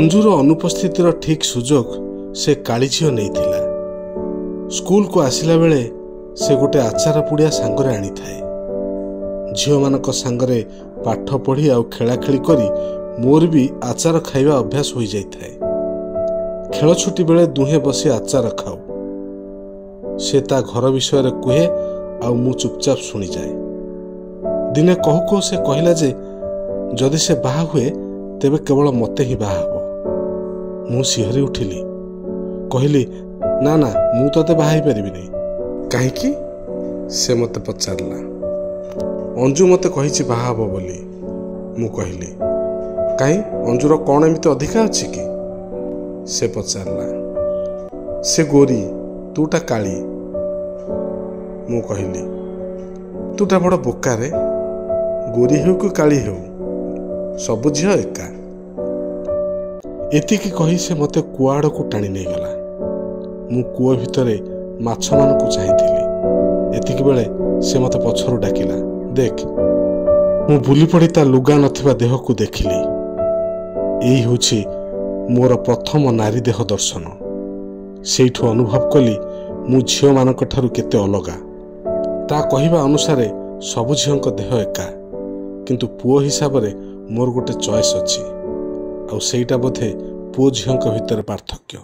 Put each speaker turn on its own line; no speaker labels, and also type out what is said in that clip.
अंजुर अनुपस्थितिर ठीक सुजोग से काली झील नहीं। स्कूल को आसिला बेले से गोटे आचार पुड़िया सांगरे आनी थाए। झील मानक सांगरे पाठ पढ़ी आउ खेलाखेली करी मोर भी आचार खाइबा अभ्यास हो जाई थाए। खेल छुट्टी बेले दुहे बसी आचार खाऊ। से ता घर विषय कहे आउ मु चुपचाप शुणी जाए। दिने कहू कहू से कहला जे जदि से बाहा हुए तेबे केवल मते ही बाहा हबो। मु सिहरी उठिली। कहली ना ना मु तते बाहा परिबिनी। काहेकि से मते पचारला। अंजु मते कहिछि बाहा हबो बोली। मु कहली काई अंजुर कौन एमिति अधिकार अछि कि? से पचारला। से गोरी तूटा काली। मु कहली तूटा बड़ बोका रे। गोरी हेउ कि काली हेउ सबु झील एका। एतिकी कही से मते कुआड़ को टाणी नहीं गला। मु कूଅ भितरे माछ मानकु चाहिथिली। एतिकी बेले से मते पछरु डाकिला देख। मु बुली पड़ी ता लुगा नथिबा देह को देखिली। एई होछि मोर प्रथम नारी देह दर्शन। सेठु अनुभव कली मु झील मानक ठारु केते अलगा। ता कहिबा अनुसारे सबु झीलक देह एका, किंतु पुओ हिसाब रे मोर गोटे चॉइस अछि। आउ सेटा बोधे पुओ झीलक भितर पार्थक्य।